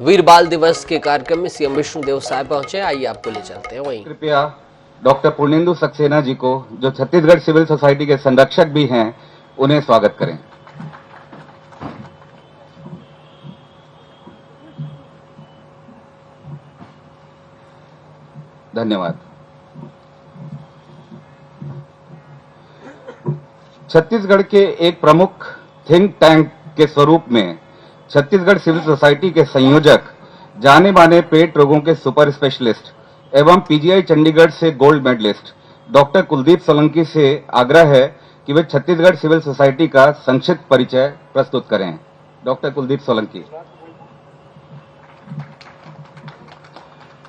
वीर बाल दिवस के कार्यक्रम में सीएम विष्णुदेव साय पहुंचे। आइए आपको ले चलते हैं वहीं। कृपया डॉक्टर पूर्णेंदु सक्सेना जी को, जो छत्तीसगढ़ सिविल सोसाइटी के संरक्षक भी हैं, उन्हें स्वागत करें। धन्यवाद। छत्तीसगढ़ के एक प्रमुख थिंक टैंक के स्वरूप में छत्तीसगढ़ सिविल सोसाइटी के संयोजक, जाने माने पेट रोगों के सुपर स्पेशलिस्ट एवं पीजीआई चंडीगढ़ से gold medalist doctor Kuldeep Solanki से आग्रह है कि वे छत्तीसगढ़ सिविल सोसाइटी का संक्षिप्त परिचय प्रस्तुत करें। डॉक्टर कुलदीप सोलंकी।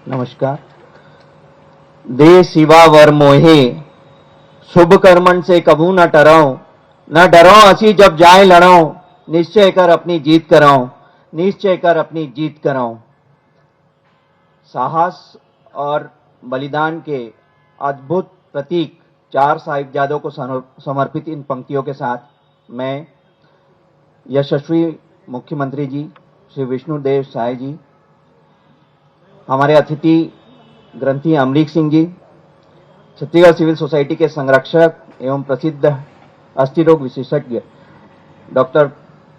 नमस्कार। दे सिवा वर मोहे, शुभ कर्मन से कबू न टराऊं, न डराऊं असी जब जाए लड़ाऊं, निश्चय कर अपनी जीत कराऊं, निश्चय कर अपनी जीत कराऊं। साहस और बलिदान के अद्भुत प्रतीक चार साहिबजादों को समर्पित इन पंक्तियों के साथ मैं यशस्वी मुख्यमंत्री जी श्री विष्णुदेव साय जी, हमारे अतिथि ग्रंथी अमरीक सिंह जी, छत्तीसगढ़ सिविल सोसाइटी के संरक्षक एवं प्रसिद्ध अस्थि रोग विशेषज्ञ डॉक्टर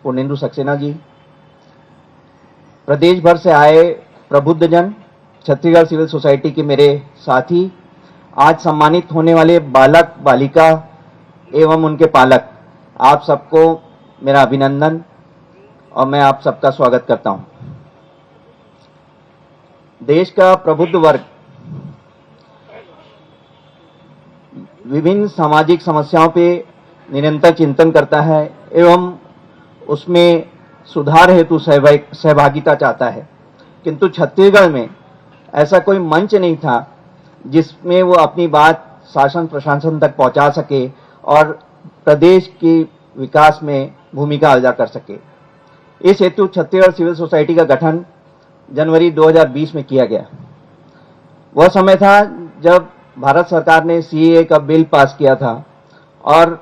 पूर्णेंदु सक्सेना जी, प्रदेश भर से आए प्रबुद्धजन, छत्तीसगढ़ सिविल सोसाइटी के मेरे साथी, आज सम्मानित होने वाले बालक बालिका एवं उनके पालक, आप सबको मेरा अभिनंदन और मैं आप सबका स्वागत करता हूं। देश का प्रबुद्ध वर्ग विभिन्न सामाजिक समस्याओं पे निरंतर चिंतन करता है एवं उसमें सुधार हेतु सहभागिता चाहता है, किंतु छत्तीसगढ़ में ऐसा कोई मंच नहीं था जिसमें वो अपनी बात शासन प्रशासन तक पहुंचा सके और प्रदेश की विकास में भूमिका अदा कर सके। इस हेतु छत्तीसगढ़ सिविल सोसाइटी का गठन जनवरी 2020 में किया गया। वह समय था जब भारत सरकार ने सीएए का बिल पास किया था और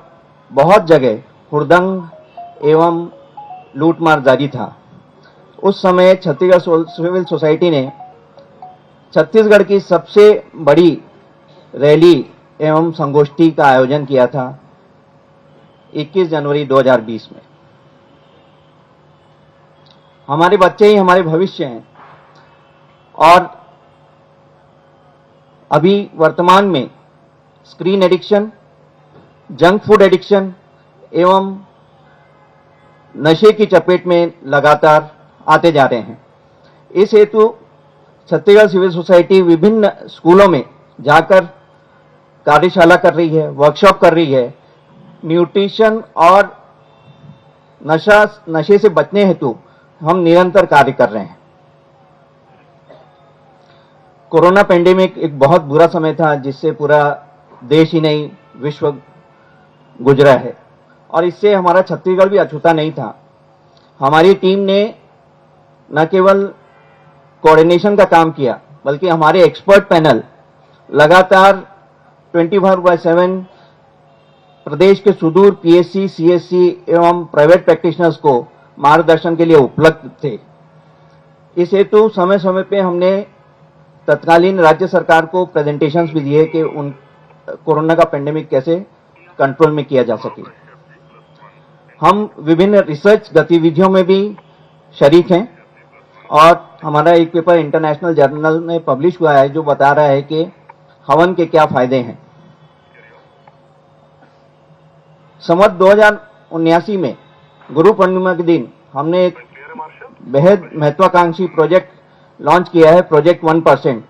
बहुत जगह हुड़दंग एवं लूटमार जारी था। उस समय छत्तीसगढ़ सिविल सोसाइटी ने छत्तीसगढ़ की सबसे बड़ी रैली एवं संगोष्ठी का आयोजन किया था 21 जनवरी 2020 में। हमारे बच्चे ही हमारे भविष्य हैं और अभी वर्तमान में screen addiction, junk food addiction एवं नशे की चपेट में लगातार आते जा रहे हैं। इस हेतु छत्तीसगढ़ सिविल सोसाइटी विभिन्न स्कूलों में जाकर कार्यशाला कर रही है, वर्कशॉप कर रही है। न्यूट्रिशन और नशे से बचने हेतु हम निरंतर कार्य कर रहे हैं। कोरोना पेंडेमिक एक बहुत बुरा समय था जिससे पूरा देश ही नहीं विश्व गुजरा है और इससे हमारा छत्तीसगढ़ भी अछूता नहीं था। हमारी टीम ने न केवल कोऑर्डिनेशन का काम किया बल्कि हमारे एक्सपर्ट पैनल लगातार 24/7 प्रदेश के सुदूर पीएससी, सीएससी एवं प्राइवेट प्रैक्टिशनर्स को मार्गदर्शन के लिए उपलब्ध थे। इस हेतु समय समय पे हमने तत्कालीन राज्य सरकार को प्रेजेंटेशंस भी दिए कि उन कोरोना का पेंडेमिक कैसे कंट्रोल में किया जा सके। हम विभिन्न रिसर्च गतिविधियों में भी शरीक हैं और हमारा एक पेपर इंटरनेशनल जर्नल में पब्लिश हुआ है जो बता रहा है कि हवन के क्या फायदे हैं। संवत 2079 में गुरु पूर्णिमा के दिन हमने एक बेहद महत्वाकांक्षी प्रोजेक्ट लॉन्च किया है, प्रोजेक्ट 1%।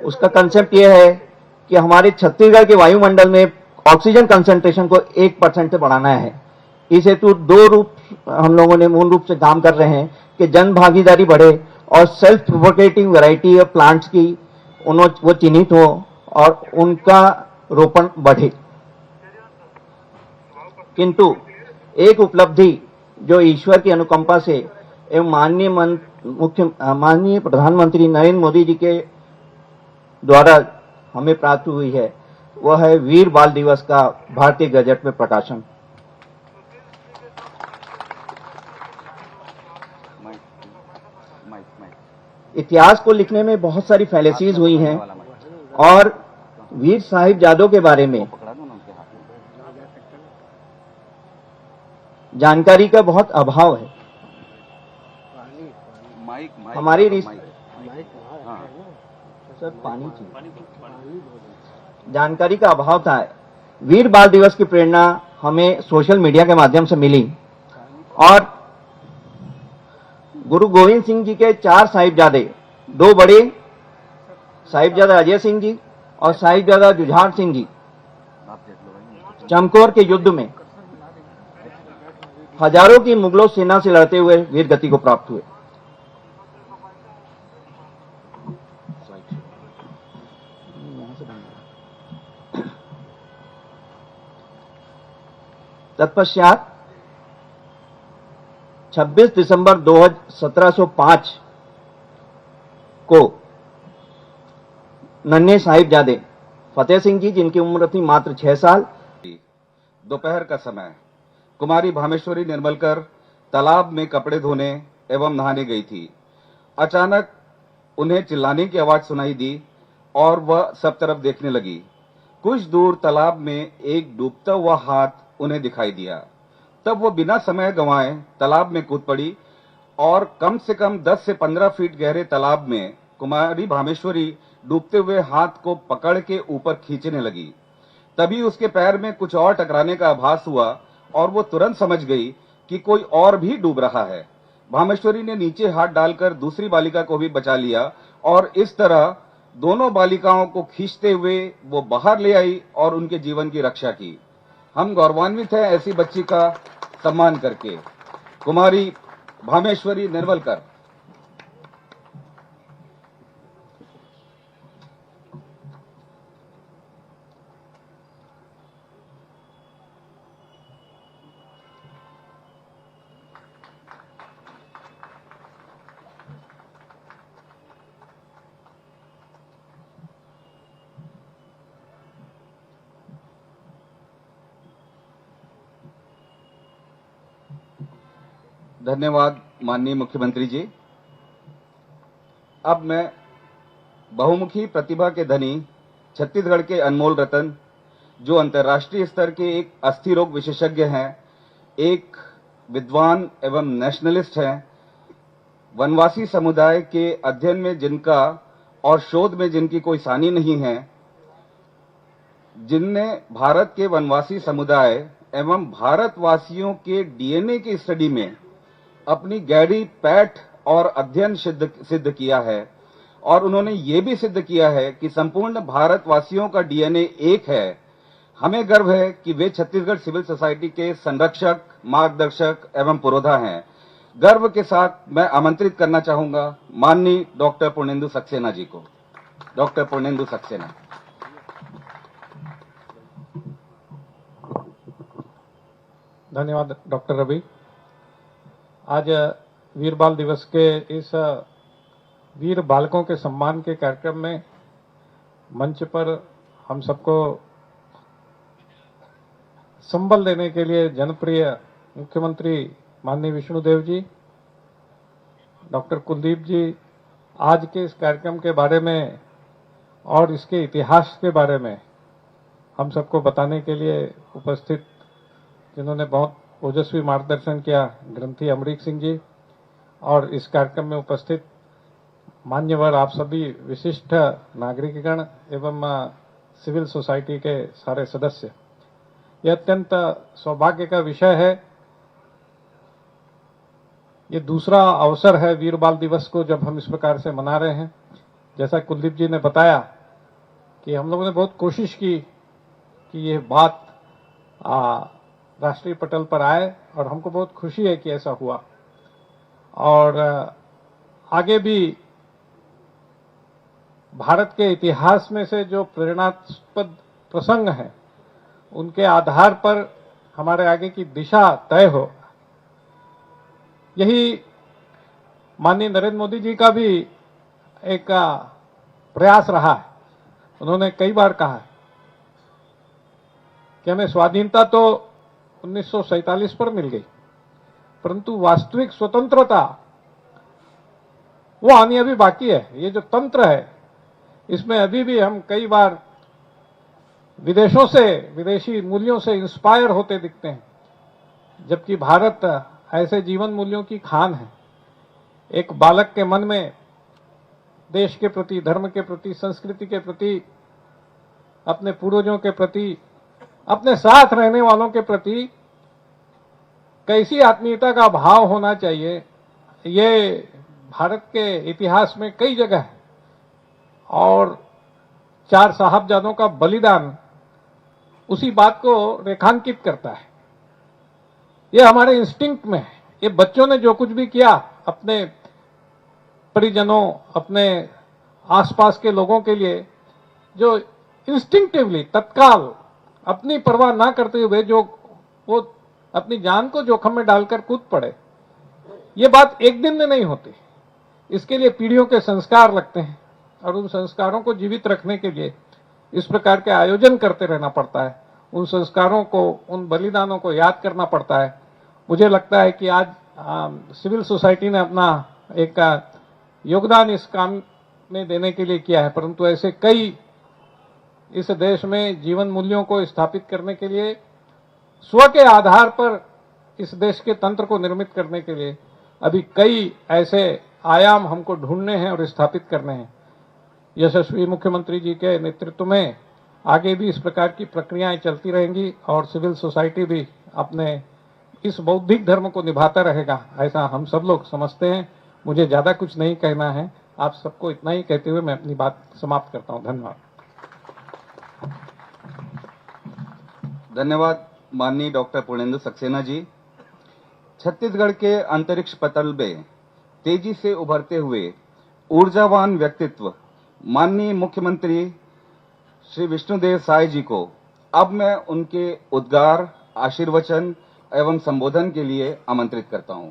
उसका कंसेप्ट यह है कि हमारे छत्तीसगढ़ के वायुमंडल में ऑक्सीजन कंसंट्रेशन को 1% से बढ़ाना है। इस हेतु दो रूप हम लोगों ने मूल रूप से काम कर रहे हैं कि जन भागीदारी बढ़े और self propagating variety of plants की वो चिन्हित हो और उनका रोपण बढ़े। किंतु एक उपलब्धि जो ईश्वर की अनुकंपा से एवं माननीय प्रधानमंत्री नरेंद्र मोदी जी के द्वारा हमें प्राप्त हुई है, वह है वीर बाल दिवस का भारतीय गजट में प्रकाशन। इतिहास को लिखने में बहुत सारी फैलेसीज हुई हैं और वीर साहिबजादों के बारे में जानकारी का बहुत अभाव है। हमारी सर पानी जानकारी का अभाव था। वीर बाल दिवस की प्रेरणा हमें सोशल मीडिया के माध्यम से मिली और गुरु गोविंद सिंह जी के 4 साहिबजादे, 2 बड़े साहिबजादा अजय सिंह जी और साहिबजादा जुझार सिंह जी चमकौर के युद्ध में हजारों की मुगलों सेना से लड़ते हुए वीर गति को प्राप्त हुए। तत्पश्चात 26 दिसंबर 1705 को नन्हे साहिबजादे फतेह सिंह जी, जिनकी उम्र थी मात्र 6 साल, दोपहर का समय कुमारी भामेश्वरी निर्मलकर तालाब में कपड़े धोने एवं नहाने गई थी। अचानक उन्हें चिल्लाने की आवाज सुनाई दी और वह सब तरफ देखने लगी। कुछ दूर तालाब में एक डूबता हुआ हाथ उन्हें दिखाई दिया। तब वो बिना समय गंवाए तालाब में कूद पड़ी और कम से कम 10 से 15 फीट गहरे तालाब में कुमारी भामेश्वरी डूबते हुए हाथ को पकड़ के ऊपर खींचने लगी। तभी उसके पैर में कुछ और टकराने का आभास हुआ और वो तुरंत समझ गई कि कोई और भी डूब रहा है। भामेश्वरी ने नीचे हाथ डालकर दूसरी बालिका को भी बचा लिया और इस तरह दोनों बालिकाओं को खींचते हुए वो बाहर ले आई और उनके जीवन की रक्षा की। हम गौरवान्वित हैं ऐसी बच्ची का सम्मान करके। कुमारी भामेश्वरी निर्मलकर। धन्यवाद माननीय मुख्यमंत्री जी। अब मैं बहुमुखी प्रतिभा के धनी छत्तीसगढ़ के अनमोल रतन, जो अंतर्राष्ट्रीय स्तर के एक अस्थि रोग विशेषज्ञ हैं, एक विद्वान एवं नेशनलिस्ट हैं, वनवासी समुदाय के अध्ययन में जिनका और शोध में जिनकी कोई सानी नहीं है, जिनने भारत के वनवासी समुदाय एवं भारतवासियों के डीएनए की स्टडी में अपनी गहरी पैठ और अध्ययन सिद्ध किया है और उन्होंने ये भी सिद्ध किया है कि संपूर्ण भारतवासियों का डीएनए एक है। हमें गर्व है कि वे छत्तीसगढ़ सिविल सोसाइटी के संरक्षक, मार्गदर्शक एवं पुरोधा हैं। गर्व के साथ मैं आमंत्रित करना चाहूंगा माननीय डॉक्टर पूर्णेंदु सक्सेना जी को। डॉक्टर पूर्णेंदु सक्सेना। धन्यवाद डॉक्टर रवि। आज वीर बाल दिवस के इस वीर बालकों के सम्मान के कार्यक्रम में मंच पर हम सबको संबल देने के लिए जनप्रिय मुख्यमंत्री माननीय विष्णुदेव जी, डॉक्टर कुलदीप जी आज के इस कार्यक्रम के बारे में और इसके इतिहास के बारे में हम सबको बताने के लिए उपस्थित, जिन्होंने बहुत ओजस्वी मार्गदर्शन किया, ग्रंथी अमरीक सिंह जी, और इस कार्यक्रम में उपस्थित मान्यवर आप सभी विशिष्ट नागरिकगण एवं सिविल सोसाइटी के सारे सदस्य। यह अत्यंत सौभाग्य का विषय है। ये दूसरा अवसर है वीर बाल दिवस को जब हम इस प्रकार से मना रहे हैं। जैसा कुलदीप जी ने बताया कि हम लोगों ने बहुत कोशिश की कि ये बात राष्ट्रीय पटल पर आए और हमको बहुत खुशी है कि ऐसा हुआ। और आगे भी भारत के इतिहास में से जो प्रेरणास्पद प्रसंग हैं उनके आधार पर हमारे आगे की दिशा तय हो। यही माननीय नरेंद्र मोदी जी का भी एक प्रयास रहा है। उन्होंने कई बार कहा है कि हमें स्वाधीनता तो 1947 पर मिल गई, परंतु वास्तविक स्वतंत्रता वो आनी अभी बाकी है। ये जो तंत्र है, इसमें अभी भी हम कई बार विदेशों से, विदेशी मूल्यों से इंस्पायर होते दिखते हैं, जबकि भारत ऐसे जीवन मूल्यों की खान है। एक बालक के मन में देश के प्रति, धर्म के प्रति, संस्कृति के प्रति, अपने पूर्वजों के प्रति, अपने साथ रहने वालों के प्रति कैसी आत्मीयता का भाव होना चाहिए, ये भारत के इतिहास में कई जगह है। और 4 साहबजादों का बलिदान उसी बात को रेखांकित करता है। ये हमारे इंस्टिंक्ट में है। ये बच्चों ने जो कुछ भी किया, अपने परिजनों, अपने आसपास के लोगों के लिए, जो इंस्टिंक्टिवली, तत्काल, अपनी परवाह ना करते हुए जो वो अपनी जान को जोखिम में डालकर कूद पड़े, ये बात एक दिन में नहीं होती। इसके लिए पीढ़ियों के संस्कार लगते हैं, और उन संस्कारों को जीवित रखने के लिए इस प्रकार के आयोजन करते रहना पड़ता है। उन संस्कारों को, उन बलिदानों को याद करना पड़ता है। मुझे लगता है कि आज सिविल सोसाइटी ने अपना एक योगदान इस काम में देने के लिए किया है, परंतु ऐसे कई इस देश में जीवन मूल्यों को स्थापित करने के लिए, स्व के आधार पर इस देश के तंत्र को निर्मित करने के लिए अभी कई ऐसे आयाम हमको ढूंढने हैं और स्थापित करने हैं। यशस्वी मुख्यमंत्री जी के नेतृत्व में आगे भी इस प्रकार की प्रक्रियाएं चलती रहेंगी और सिविल सोसाइटी भी अपने इस बौद्धिक धर्म को निभाता रहेगा, ऐसा हम सब लोग समझते हैं। मुझे ज्यादा कुछ नहीं कहना है, आप सबको इतना ही कहते हुए मैं अपनी बात समाप्त करता हूं। धन्यवाद। धन्यवाद माननीय डॉक्टर पूर्णेंदु सक्सेना जी। छत्तीसगढ़ के अंतरिक्ष पटल में तेजी से उभरते हुए ऊर्जावान व्यक्तित्व माननीय मुख्यमंत्री श्री विष्णुदेव साय जी को अब मैं उनके उद्गार, आशीर्वचन एवं संबोधन के लिए आमंत्रित करता हूं।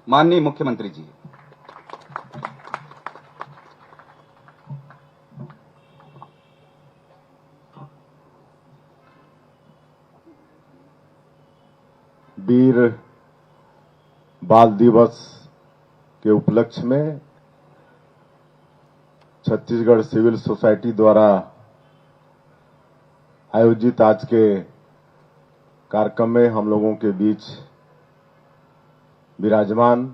माननीय मुख्यमंत्री जी। वीर बाल दिवस के उपलक्ष्य में छत्तीसगढ़ सिविल सोसाइटी द्वारा आयोजित आज के कार्यक्रम में हम लोगों के बीच विराजमान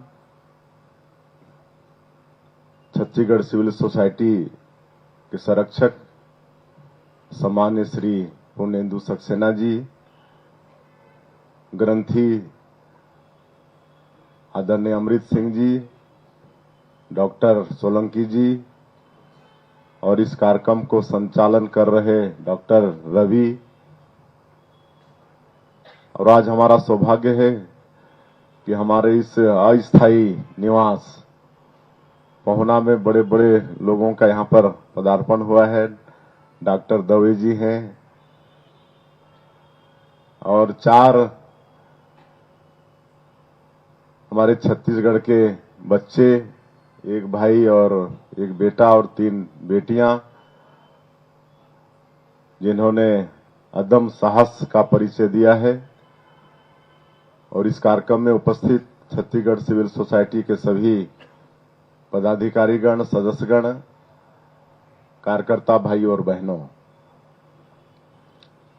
छत्तीसगढ़ सिविल सोसाइटी के संरक्षक सम्मान्य श्री पूर्णेंदु सक्सेना जी, ग्रंथी आदरणीय अमृत सिंह जी, डॉक्टर सोलंकी जी, और इस कार्यक्रम को संचालन कर रहे डॉक्टर रवि। और आज हमारा सौभाग्य है कि हमारे इस अस्थायी निवास पहुना में बड़े बड़े लोगों का यहां पर पदार्पण हुआ है। डॉक्टर दवे जी हैं और 4 हमारे छत्तीसगढ़ के बच्चे, एक भाई और एक बेटा और 3 बेटियां, जिन्होंने अदम साहस का परिचय दिया है। और इस कार्यक्रम में उपस्थित छत्तीसगढ़ सिविल सोसाइटी के सभी पदाधिकारीगण, सदस्यगण, कार्यकर्ता भाई और बहनों,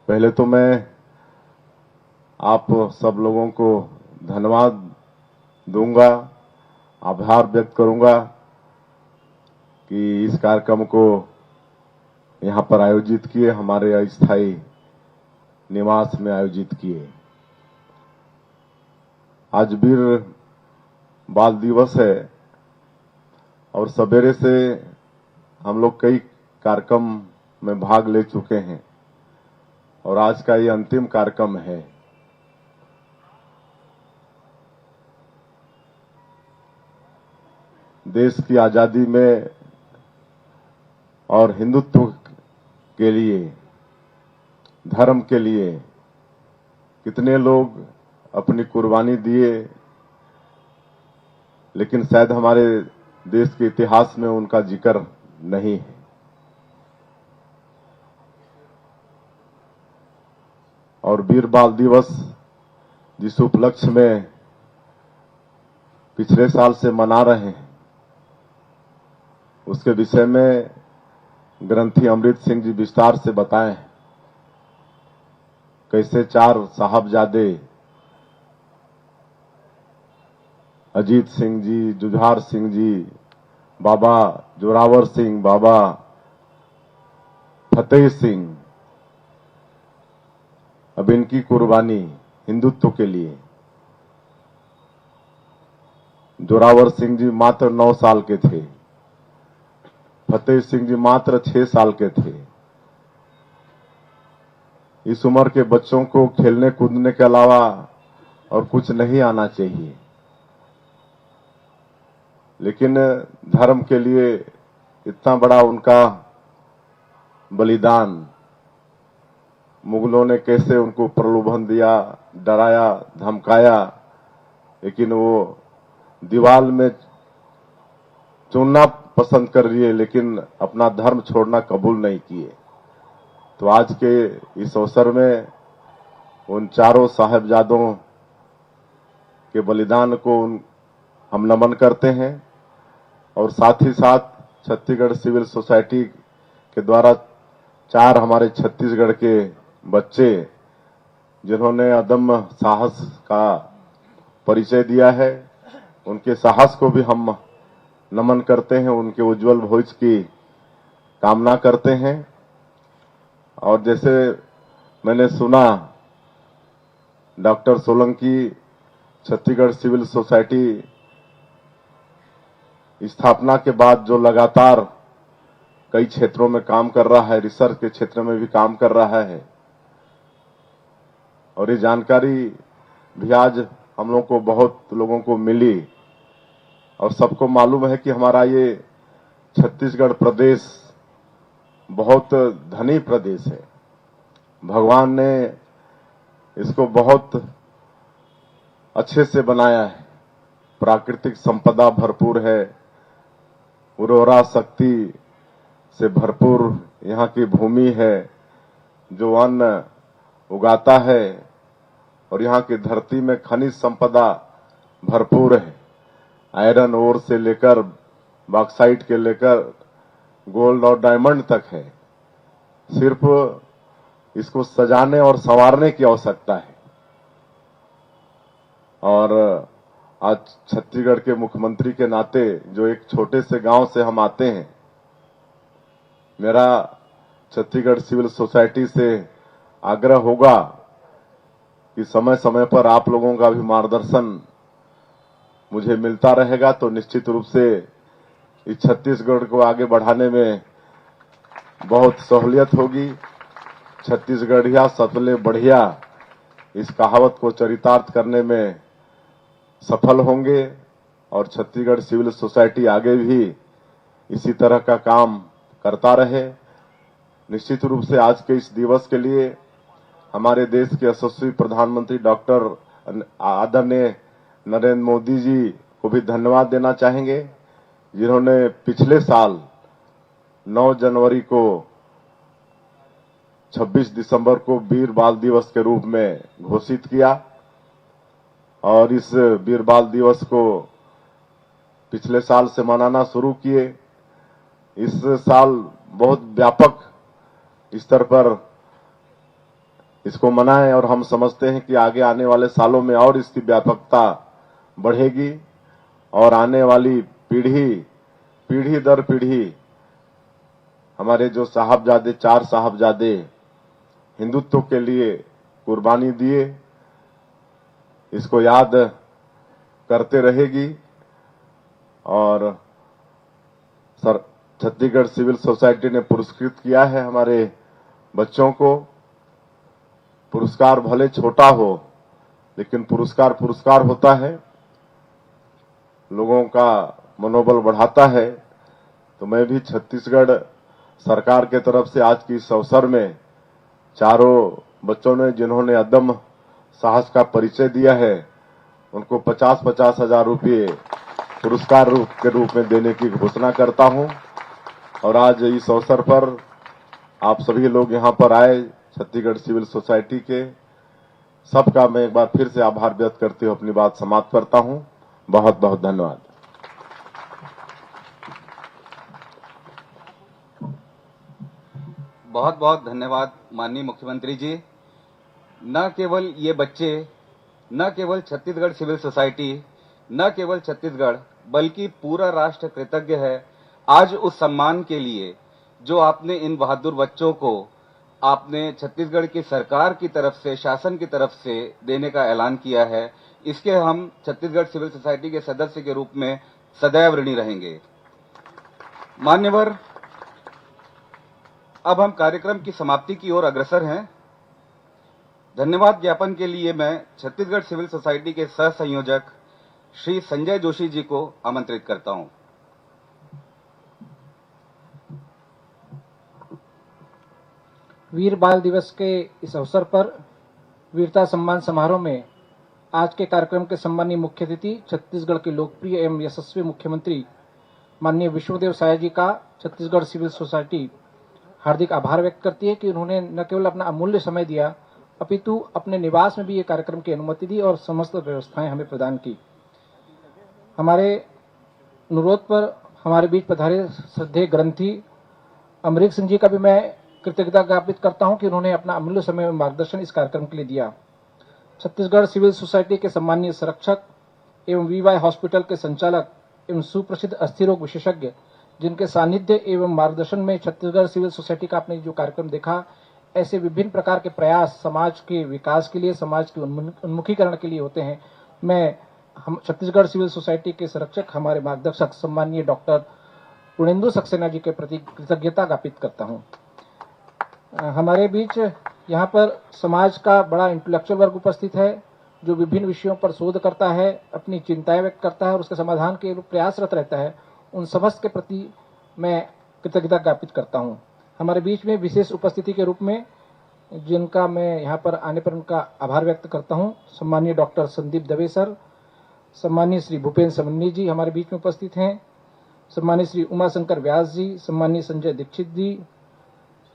पहले तो मैं आप सब लोगों को धन्यवाद दूंगा, आभार व्यक्त करूंगा कि इस कार्यक्रम को यहां पर आयोजित किए, हमारे अस्थायी निवास में आयोजित किए। आज वीर बाल दिवस है और सवेरे से हम लोग कई कार्यक्रम में भाग ले चुके हैं और आज का ये अंतिम कार्यक्रम है। देश की आजादी में और हिंदुत्व के लिए, धर्म के लिए कितने लोग अपनी कुर्बानी दिए, लेकिन शायद हमारे देश के इतिहास में उनका जिक्र नहीं है। और वीर बाल दिवस जिस उपलक्ष्य में पिछले साल से मना रहे हैं, उसके विषय में ग्रंथी अमृत सिंह जी विस्तार से बताएं कैसे 4 साहबजादे अजीत सिंह जी, जुझार सिंह जी, बाबा जोरावर सिंह, बाबा फतेह सिंह, अब इनकी कुर्बानी हिंदुत्व के लिए। जोरावर सिंह जी मात्र 9 साल के थे, फतेह सिंह जी मात्र 6 साल के थे। इस उम्र के बच्चों को खेलने कूदने के अलावा और कुछ नहीं आना चाहिए, लेकिन धर्म के लिए इतना बड़ा उनका बलिदान, मुगलों ने कैसे उनको प्रलोभन दिया, डराया, धमकाया, लेकिन वो दीवार में चुनना पसंद कर लिए, लेकिन अपना धर्म छोड़ना कबूल नहीं किए। तो आज के इस अवसर में उन 4 साहिबजादों के बलिदान को हम नमन करते हैं और साथ ही साथ छत्तीसगढ़ सिविल सोसाइटी के द्वारा 4 हमारे छत्तीसगढ़ के बच्चे जिन्होंने अदम्य साहस का परिचय दिया है, उनके साहस को भी हम नमन करते हैं, उनके उज्जवल भविष्य की कामना करते हैं। और जैसे मैंने सुना, doctor Solanki Chhattisgarh civil society स्थापना के बाद जो लगातार कई क्षेत्रों में काम कर रहा है, रिसर्च के क्षेत्र में भी काम कर रहा है, और ये जानकारी भी आज हम लोग को बहुत लोगों को मिली और सबको मालूम है कि हमारा ये छत्तीसगढ़ प्रदेश बहुत धनी प्रदेश है। भगवान ने इसको बहुत अच्छे से बनाया है, प्राकृतिक संपदा भरपूर है, उर्वरा शक्ति से भरपूर यहाँ की भूमि है, जो अन्न उगाता है, और यहाँ की धरती में खनिज संपदा भरपूर है। आयरन ओर से लेकर बॉक्साइट के लेकर गोल्ड और डायमंड तक है। सिर्फ इसको सजाने और संवारने की आवश्यकता है। और आज छत्तीसगढ़ के मुख्यमंत्री के नाते, जो एक छोटे से गांव से हम आते हैं, मेरा छत्तीसगढ़ सिविल सोसाइटी से आग्रह होगा कि समय समय पर आप लोगों का भी मार्गदर्शन मुझे मिलता रहेगा, तो निश्चित रूप से इस छत्तीसगढ़ को आगे बढ़ाने में बहुत सहूलियत होगी। छत्तीसगढ़िया सतले बढ़िया, इस कहावत को चरितार्थ करने में सफल होंगे और छत्तीसगढ़ सिविल सोसाइटी आगे भी इसी तरह का काम करता रहे। निश्चित रूप से आज के इस दिवस के लिए हमारे देश के यशस्वी प्रधानमंत्री डॉक्टर आदरणीय नरेंद्र मोदी जी को भी धन्यवाद देना चाहेंगे, जिन्होंने पिछले साल 9 जनवरी को 26 दिसंबर को वीर बाल दिवस के रूप में घोषित किया, और इस वीर बाल दिवस को पिछले साल से मनाना शुरू किए। इस साल बहुत व्यापक स्तर पर इसको मनाएं, और हम समझते हैं कि आगे आने वाले सालों में और इसकी व्यापकता बढ़ेगी, और आने वाली पीढ़ी दर पीढ़ी हमारे जो साहबजादे 4 साहबजादे हिंदुत्व के लिए कुर्बानी दिए, इसको याद करते रहेगी। और छत्तीसगढ़ सिविल सोसाइटी ने पुरस्कृत किया है हमारे बच्चों को। पुरस्कार भले छोटा हो, लेकिन पुरस्कार होता है, लोगों का मनोबल बढ़ाता है। तो मैं भी छत्तीसगढ़ सरकार के तरफ से आज की इस अवसर में 4 बच्चों ने जिन्होंने अदम्य साहस का परिचय दिया है, उनको 50-50 हजार रुपये पुरस्कार के रूप में देने की घोषणा करता हूं। और आज इस अवसर पर आप सभी लोग यहां पर आए, छत्तीसगढ़ सिविल सोसाइटी के सबका मैं एक बार फिर से आभार व्यक्त करते हुए अपनी बात समाप्त करता हूं। बहुत बहुत धन्यवाद। बहुत बहुत धन्यवाद माननीय मुख्यमंत्री जी। न केवल ये बच्चे, न केवल छत्तीसगढ़ सिविल सोसाइटी, न केवल छत्तीसगढ़ बल्कि पूरा राष्ट्र कृतज्ञ है आज उस सम्मान के लिए जो आपने इन बहादुर बच्चों को आपने छत्तीसगढ़ की सरकार की तरफ से, शासन की तरफ से देने का ऐलान किया है। इसके हम छत्तीसगढ़ सिविल सोसाइटी के सदस्य के रूप में सदैव ऋणी रहेंगे। मान्यवर, अब हम कार्यक्रम की समाप्ति की ओर अग्रसर हैं। धन्यवाद ज्ञापन के लिए मैं छत्तीसगढ़ सिविल सोसाइटी के सह संयोजक श्री संजय जोशी जी को आमंत्रित करता हूं। वीर बाल दिवस के इस अवसर पर वीरता सम्मान समारोह में आज के कार्यक्रम के सम्मानीय मुख्य अतिथि छत्तीसगढ़ के लोकप्रिय एवं यशस्वी मुख्यमंत्री माननीय विष्णुदेव साय जी का छत्तीसगढ़ सिविल सोसाइटी हार्दिक आभार व्यक्त करती है कि उन्होंने न केवल अपना अमूल्य समय दिया अपितु अपने निवास में भी ये कार्यक्रम की अनुमति दी और समस्त व्यवस्थाएं हमें प्रदान की। हमारे अनुरोध पर हमारे बीच पधारे श्रद्धेय ग्रंथी अमरीक सिंह जी का भी मैं कृतज्ञता ज्ञापित करता हूं कि उन्होंने अपना अमूल्य समय एवं मार्गदर्शन इस कार्यक्रम के लिए दिया। छत्तीसगढ़ सिविल सोसाइटी के सम्मानीय संरक्षक एवं वीवाई हॉस्पिटल के संचालक एवं सुप्रसिद्ध अस्थि रोग विशेषज्ञ जिनके सानिध्य एवं मार्गदर्शन में छत्तीसगढ़ सिविल सोसाइटी का आपने जो कार्यक्रम देखा, ऐसे विभिन्न प्रकार के प्रयास समाज के विकास के लिए, समाज के उन्मुखीकरण के लिए होते हैं। मैं हम छत्तीसगढ़ सिविल सोसाइटी के संरक्षक हमारे मार्गदर्शक सम्मानीय डॉक्टर पुणेंदु सक्सेना जी के प्रति कृतज्ञता ज्ञापित करता हूं। हमारे बीच यहाँ पर समाज का बड़ा इंटेलेक्चुअल वर्ग उपस्थित है जो विभिन्न विषयों पर शोध करता है, अपनी चिंताएं व्यक्त करता है और उसके समाधान के प्रयासरत रहता है। उन समस्त के प्रति मैं कृतज्ञता ज्ञापित करता हूं। हमारे बीच में विशेष उपस्थिति के रूप में जिनका मैं यहाँ पर आने पर उनका आभार व्यक्त करता हूं, सम्मानीय डॉक्टर संदीप दवे सर, सम्मानीय श्री भूपेन्द्र समन्नी जी हमारे बीच में उपस्थित हैं, सम्मानीय श्री उमाशंकर व्यास जी, सम्मानीय संजय दीक्षित जी,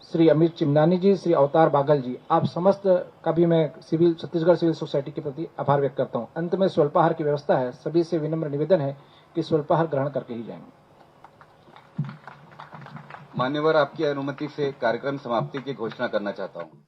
श्री अमित चिमनानी जी, श्री अवतार बागल जी, आप समस्त का भी मैं छत्तीसगढ़ सिविल सोसाइटी के प्रति आभार व्यक्त करता हूं। अंत में स्वल्पाहार की व्यवस्था है, सभी से विनम्र निवेदन है कि स्वल्पाहार ग्रहण करके ही जाएंगे। मान्यवर, आपकी अनुमति से कार्यक्रम समाप्ति की घोषणा करना चाहता हूं।